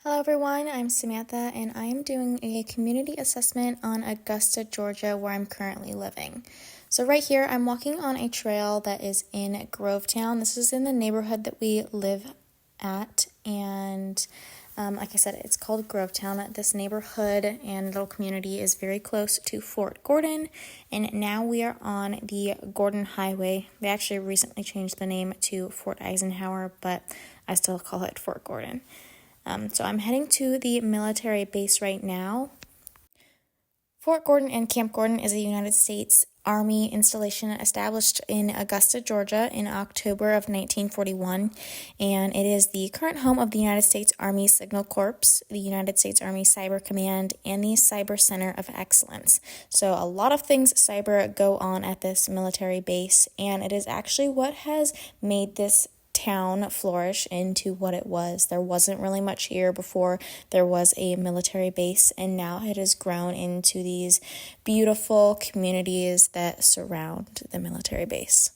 Hello everyone, I'm Samantha and I am doing a community assessment on Augusta, Georgia, where I'm currently living. So right here, I'm walking on a trail that is in Grovetown. This is in the neighborhood that we live at, and like I said, it's called Grovetown. This neighborhood and little community is very close to Fort Gordon, and now we are on the Gordon Highway. They actually recently changed the name to Fort Eisenhower, but I still call it Fort Gordon. So I'm heading to the military base right now. Fort Gordon and Camp Gordon is a United States Army installation established in Augusta, Georgia in October of 1941, and it is the current home of the United States Army Signal Corps, the United States Army Cyber Command, and the Cyber Center of Excellence. So a lot of things cyber go on at this military base, and it is actually what has made this town flourish into what it was. There wasn't really much here before there was a military base, and now it has grown into these beautiful communities that surround the military base.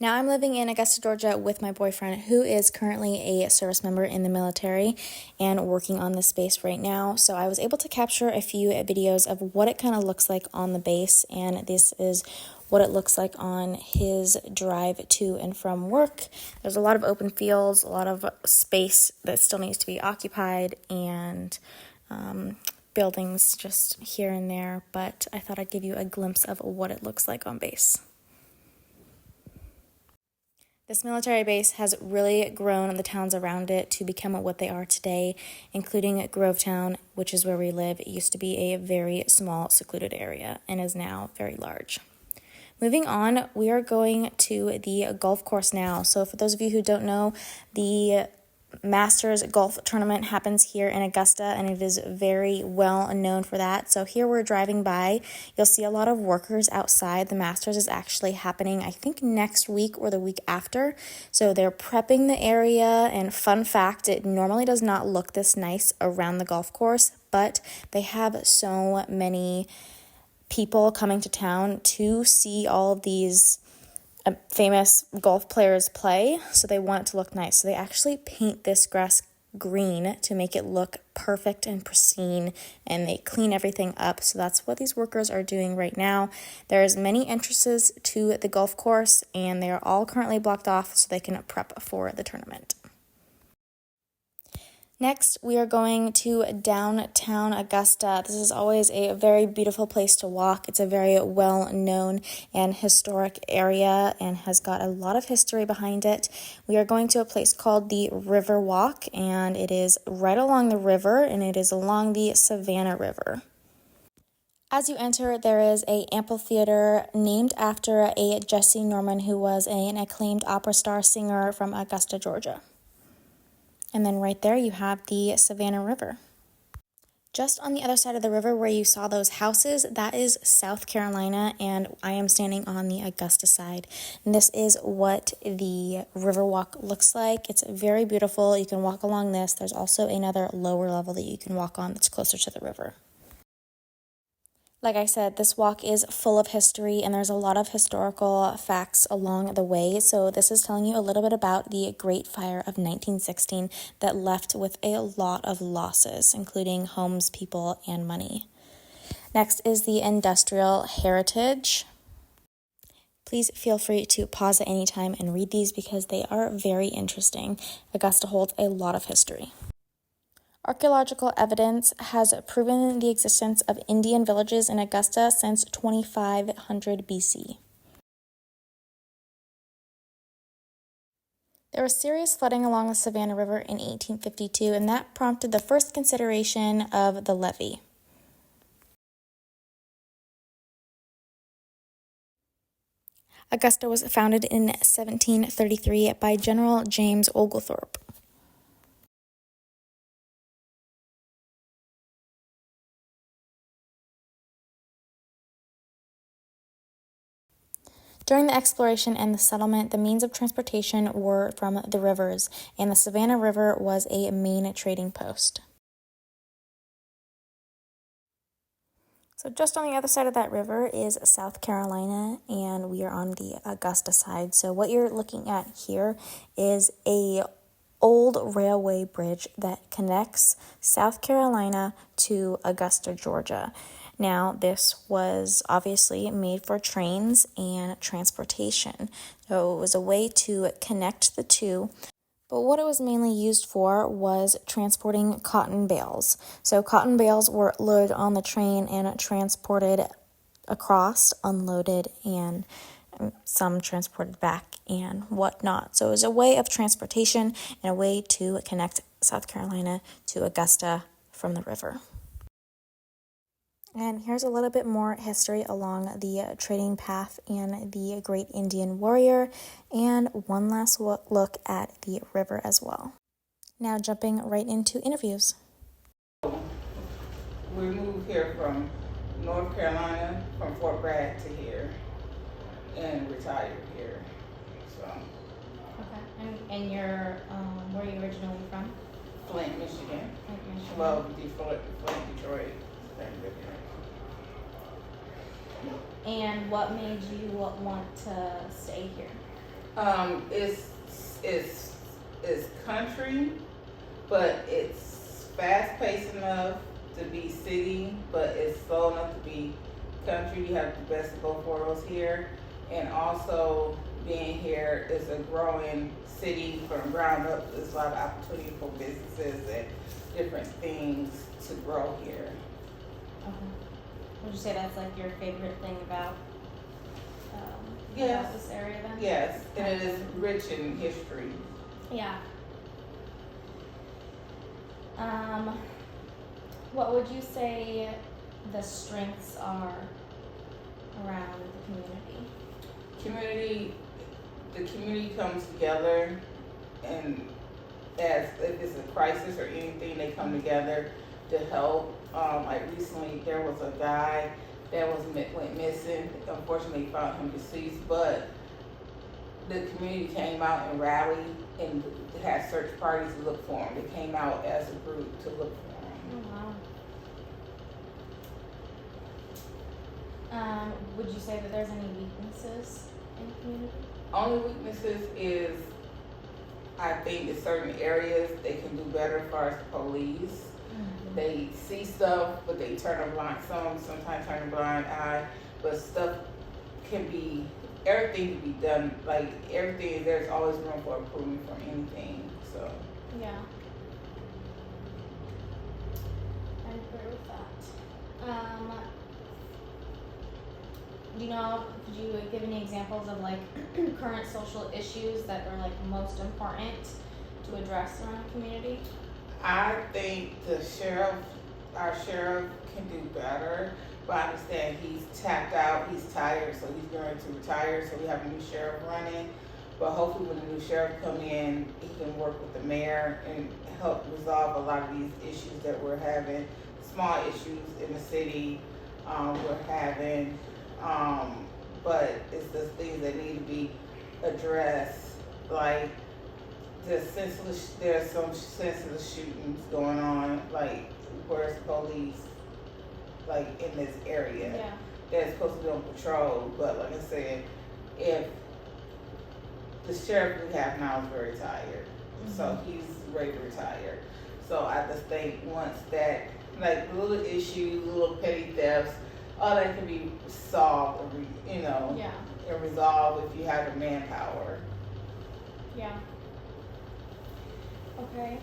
Now I'm living in Augusta, Georgia with my boyfriend, who is currently a service member in the military and working on this base right now. So I was able to capture a few videos of what it kind of looks like on the base, and this is what it looks like on his drive to and from work. There's a lot of open fields, a lot of space that still needs to be occupied, and buildings just here and there, but I thought I'd give you a glimpse of what it looks like on base. This military base has really grown the towns around it to become what they are today, including Grovetown, which is where we live. It used to be a very small, secluded area and is now very large. Moving on, we are going to the golf course now. So for those of you who don't know, the Masters golf tournament happens here in Augusta, and it is very well known for that. So here we're driving by. You'll see a lot of workers outside. The Masters is actually happening, I think, next week or the week after. So they're prepping the area, and fun fact, it normally does not look this nice around the golf course, but they have so many people coming to town to see all of these famous golf players play, so they want it to look nice. So they actually paint this grass green to make it look perfect and pristine, and they clean everything up. So that's what these workers are doing right now. There's many entrances to the golf course, and they are all currently blocked off so they can prep for the tournament. Next, we are going to downtown Augusta. This is always a very beautiful place to walk. It's a very well-known and historic area and has got a lot of history behind it. We are going to a place called the River Walk, and it is right along the river, and it is along the Savannah River. As you enter, there is an amphitheater named after a Jesse Norman, who was an acclaimed opera star singer from Augusta, Georgia. And then right there you have the Savannah River. Just on the other side of the river where you saw those houses, that is South Carolina, and I am standing on the Augusta side. And this is what the Riverwalk looks like. It's very beautiful. You can walk along this. There's also another lower level that you can walk on that's closer to the river. Like I said, this walk is full of history, and there's a lot of historical facts along the way. So this is telling you a little bit about the Great Fire of 1916 that left with a lot of losses, including homes, people, and money. Next is the industrial heritage. Please feel free to pause at any time and read these because they are very interesting. Augusta holds a lot of history. Archaeological evidence has proven the existence of Indian villages in Augusta since 2500 BC. There was serious flooding along the Savannah River in 1852, and that prompted the first consideration of the levee. Augusta was founded in 1733 by General James Oglethorpe. During the exploration and the settlement, the means of transportation were from the rivers, and the Savannah River was a main trading post. So just on the other side of that river is South Carolina, and we are on the Augusta side. So what you're looking at here is a old railway bridge that connects South Carolina to Augusta, Georgia. Now, this was obviously made for trains and transportation, so it was a way to connect the two. But what it was mainly used for was transporting cotton bales. So cotton bales were loaded on the train and transported across, unloaded, and some transported back and whatnot. So it was a way of transportation and a way to connect South Carolina to Augusta from the river. And here's a little bit more history along the trading path and the great Indian warrior, and one last look at the river as well. Now jumping right into interviews. We moved here from North Carolina, from Fort Bragg to here, and retired here. So. Okay. And you're, where are you originally from? Flint, Michigan. Flint, Michigan. Well, Flint, Detroit. And what made you want to stay here? It's country, but it's fast paced enough to be city, but it's slow enough to be country. You have the best of both worlds here, and also being here is a growing city from ground up. There's a lot of opportunity for businesses and different things to grow here. Okay. Would you say that's like your favorite thing about Yes. this area then? Yes, and it is rich in history. Yeah. What would you say the strengths are around the community? The community comes together, and as if it's a crisis or anything, they come together to help. Like recently, there was a guy that went missing. Unfortunately, found him deceased, but the community came out and rallied and had search parties to look for him. They came out as a group to look for him. Oh, wow. Would you say that there's any weaknesses in the community? Only weaknesses is, I think in certain areas they can do better as far as the police. Mm-hmm. They see stuff, but they sometimes turn a blind eye, but stuff everything can be done, like everything, there's always room for improvement from anything, so. Yeah. I agree with that. Could you give any examples of like current social issues that are like most important to address around the community? I think our sheriff can do better, but I understand he's tapped out, he's tired, so he's going to retire, so we have a new sheriff running. But hopefully when the new sheriff come in, he can work with the mayor and help resolve a lot of these issues that we're having, small issues in the city we're having. But it's the things that need to be addressed, like there's some senseless shootings going on, like where's the police, like in this area? Yeah. They're supposed to be on patrol, but like I said, if the sheriff we have now is very tired, mm-hmm. So he's ready to retire. So I just think once that, like little issues, little petty thefts, all that can be solved, yeah. And resolved if you have the manpower. Yeah. Okay.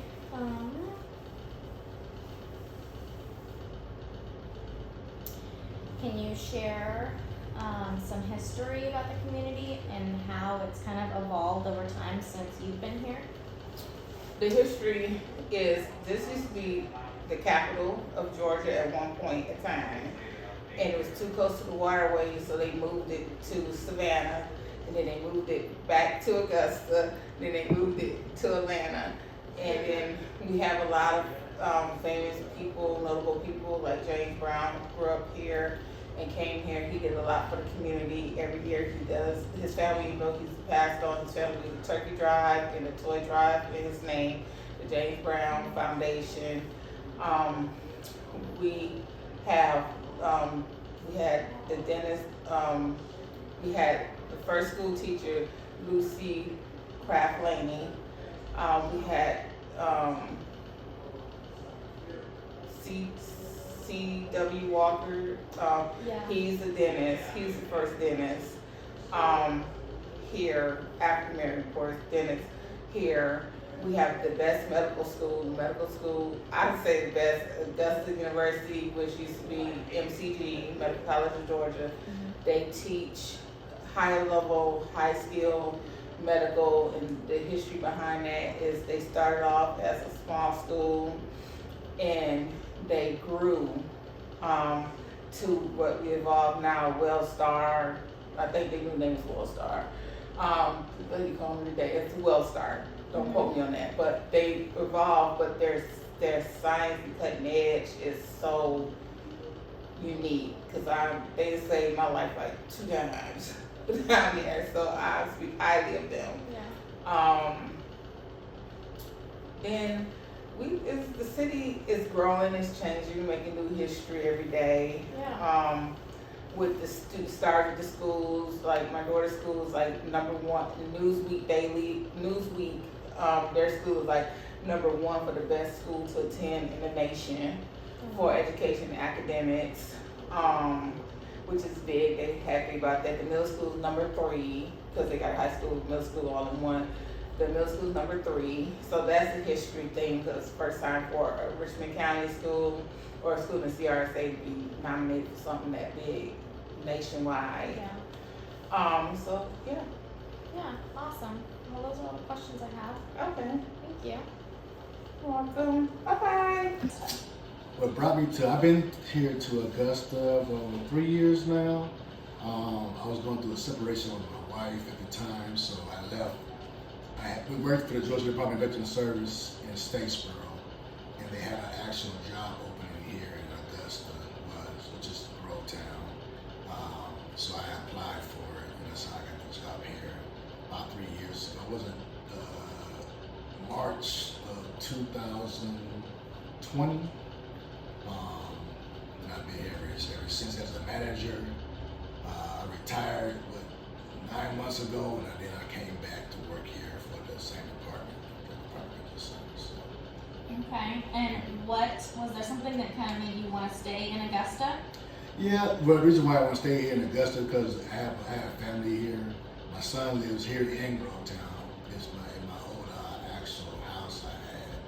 Can you share some history about the community and how it's kind of evolved over time since you've been here? The history is, this used to be the capital of Georgia at one point in time, and it was too close to the waterway, so they moved it to Savannah, and then they moved it back to Augusta, then they moved it to Atlanta, and then we have a lot of famous people, notable people, like James Brown grew up here and came here. He did a lot for the community. Every year he does. His family, he's passed on, his family did a turkey drive and a toy drive in his name, the James Brown Foundation. We had the dentist, we had the first school teacher, Lucy Craft Laney. We had C. C.W. Walker. Yeah. He's a dentist. He's the first dentist here, African American, of course, dentist here. We have the best medical school. I would say the best, Augusta University, which used to be MCG, Medical College of Georgia. They teach high level, high skill medical, and the history behind that is they started off as a small school and they grew to what we evolved now, Wellstar. I think their new name is Wellstar. What do you call them today? It's Wellstar. Don't quote me on that. But they evolved, but their science and cutting edge is so unique because they just saved my life like 2 times down there. So I speak highly of them. Yeah. Then the city is growing, it's changing, making new history every day. Yeah. With the start of the schools, like my daughter's school is like #1, Newsweek Daily, their school is like #1 for the best school to attend in the nation for education and academics, which is big. They're happy about that. The middle school is #3 because they got high school, middle school all in one. The middle school is #3, so that's a history thing because first time for a Richmond County school or a school in CRSA to be nominated for something that big nationwide. Yeah. So yeah. Yeah. Awesome. Well, those are all the questions I have. Okay. Thank you. You're welcome. Bye bye. What brought me to, I've been here to Augusta for over 3 years now. I was going through a separation with my wife at the time, so I left. We worked for the Georgia Department of Veterans Service in Statesboro, and they had an actual job opening here in Augusta, which is Growtown. So I applied for it, and that's how I got the job here about 3 years ago. Was it March of 2020? And I've been here ever since as a manager. I retired 9 months ago, and then I came back to work here for the same department, the Department of Service. Okay. And was there something that kind of made you want to stay in Augusta? Yeah, well, the reason why I want to stay here in Augusta is because I have family here. My son lives here in Growtown. It's my old actual house I had,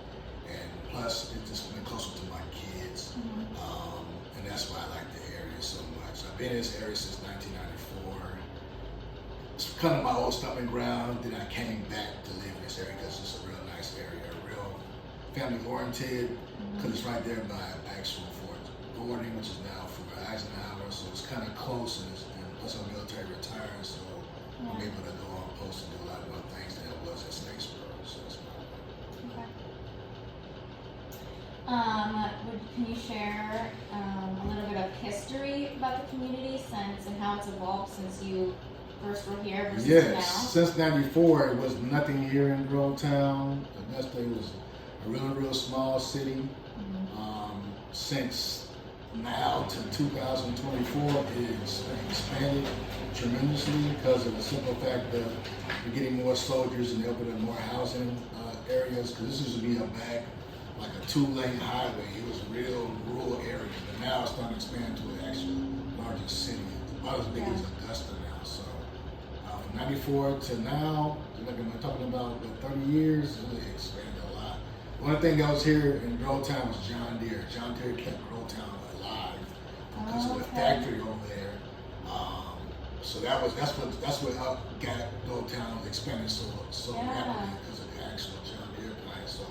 and plus it's just been closer to my kids, and that's why I like the area so much. I've been in this area since 1994. It's kind of my old stomping ground. Then I came back to live in this area because it's a real nice area, real family oriented, because it's right there by actual Fort Gordon, which is now Fort Eisenhower, so it's kind of close, and plus I'm military retired, so I'm able to go on post and do a lot more things than it was at Statesboro. So it's Can you share a little bit of history about the community and how it's evolved since you first were here versus now? Yes, since '94, it was nothing here in Growtown. Augusta was a real small city. Since now to 2024, it's expanded tremendously because of the simple fact that we're getting more soldiers and opening more housing areas. Because this used to be like a 2-lane highway. It was a real rural area, but now it's starting to expand to an actual larger city, about as big as Augusta now. So from '94 to now, like I'm talking about 30 years, it really expanded a lot. One thing that was here in Growtown was John Deere. John Deere kept Growtown alive because of the factory over there. So that's what got Growtown expanded so rapidly because of the actual John Deere plant. So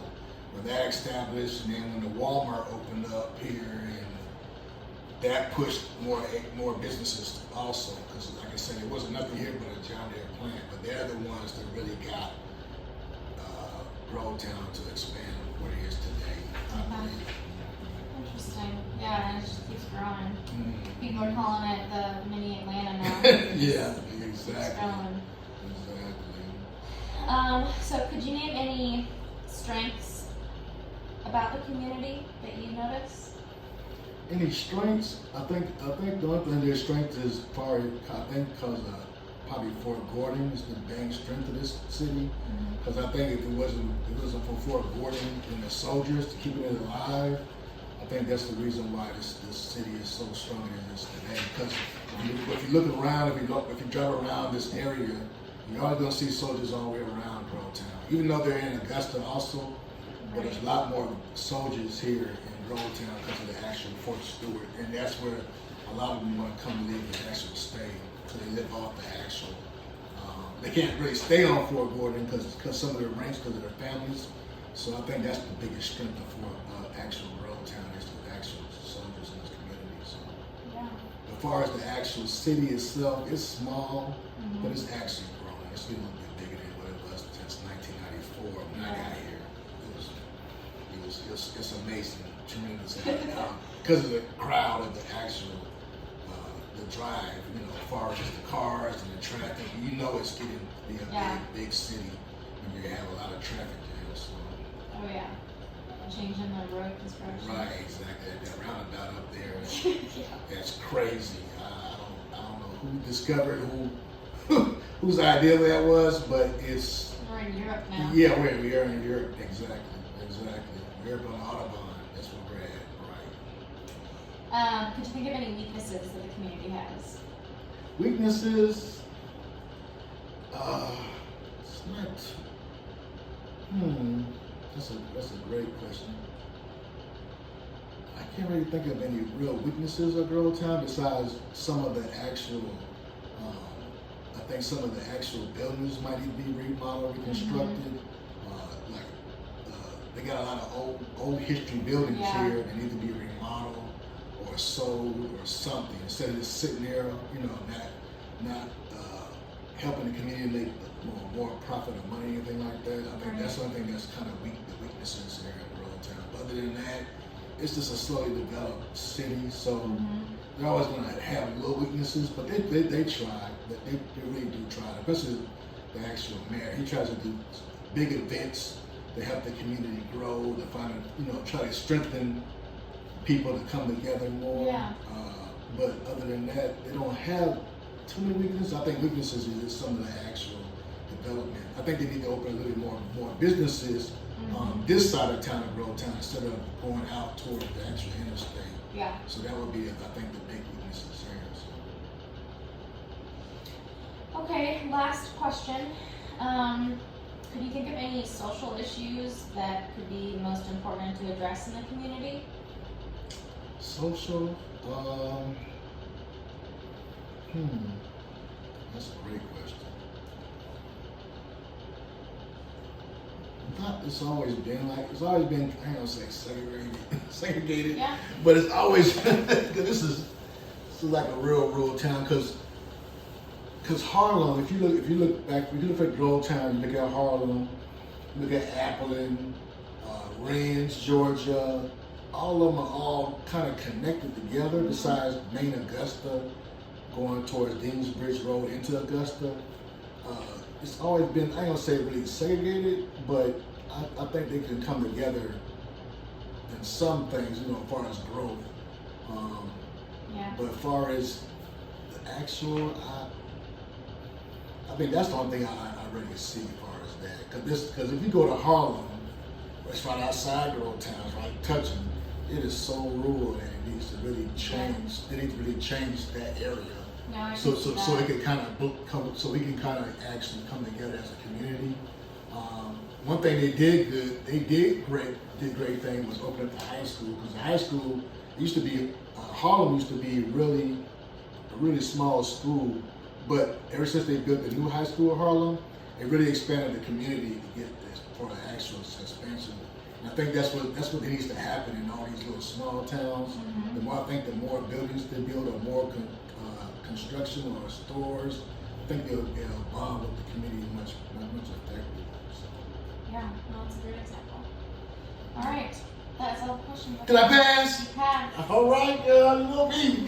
when that established, and then when the Walmart opened up here, and that pushed more businesses also, because like I said, it wasn't nothing here but a John Deere plant, but they're the ones that really got Growtown to expand what it is today, I believe. Interesting. Yeah, and it just keeps growing. People are calling it the mini Atlanta now. Yeah, exactly. It's growing. Exactly. So could you name any strengths about the community that you notice? Any strengths? I think the only thing their strength is probably, because probably Fort Gordon is the main strength of this city. Because I think if it wasn't for Fort Gordon and the soldiers to keep it alive, I think that's the reason why this city is so strong as it is today. Because if you look around, if you drive around this area, you're always gonna see soldiers all the way around Grovetown. Even though they're in Augusta also, but there's a lot more soldiers here in Grovetown because of the actual Fort Stewart, and that's where a lot of them want to come live and actually stay, so they live off the actual. They can't really stay on Fort Gordon because some of their ranks, because of their families. So I think that's the biggest strength of actual Grovetown is the actual soldiers in this community. So. Yeah. As far as the actual city itself, it's small, but it's actually growing. It's a little bit bigger than what it was since 1994 when I got here. It's amazing, tremendous, because of the crowd of the actual the drive. You know, as far as the cars and the traffic, you know it's getting to be a big city when you have a lot of traffic there. So. Oh yeah. Changing the road construction. Right, exactly. That roundabout up there, that's crazy. I don't know who discovered whose idea that was, but it's. We're in Europe now. Yeah, we are in Europe. Exactly. We're on Autobahn. That's where we're at. Right. Could you think of any weaknesses that the community has? Weaknesses. It's not. That's a great question. I can't really think of any real weaknesses of Grovetown besides some of the actual. I think some of the actual buildings might need to be remodeled, reconstructed. They got a lot of old history buildings here that need to be remodeled or sold or something instead of just sitting there, you know, not helping the community make more profit or money, anything like that. I think that's one thing that's kind of weak. The weaknesses here in Grovetown. But other than that, it's just a slowly developed city, so they're always going to have little weaknesses. But they try. They really do try. Especially the actual mayor. He tries to do big events to help the community grow, to try to strengthen people to come together more. Yeah. But other than that, they don't have too many weaknesses. I think weaknesses is just some of the actual development. I think they need to open a little more businesses on this side of town of Grovetown instead of going out toward the actual interstate. Yeah. So that would be, I think, the big weaknesses here. So. Okay, last question. Could you think of any social issues that could be most important to address in the community? Social? That's a great question. It's always been, I ain't gonna say segregated, but it's always, cause this is like a real town, cause Harlem, if you look at Grovetown, you look at Harlem, you look at Appleton, Ranch, Georgia, all of them are all kind of connected together besides main Augusta, going towards Deansbridge Road into Augusta. It's always been, I ain't gonna say really segregated, but I think they can come together in some things, as far as growth. But as far as the actual, I think that's the only thing I really see as far as that. Because if you go to Harlem, it's right outside Grovetown, it's right touching, it is so rural and it needs to really change. They need to really change that area. So it can kind of so we can kind of actually come together as a community. One thing they did good, great thing was open up the high school, because the high school used to be Harlem used to be a really small school, but ever since they built the new high school in Harlem, it really expanded the community to get this for the actual expansion. And I think that's what needs to happen in all these little small towns. The more the more buildings they build, or more construction or stores, I think they'll bond with the community much effective. Yeah, no, that's a great example. All right, that's all the questions. Did I pass? You passed. All right, girl, you know me.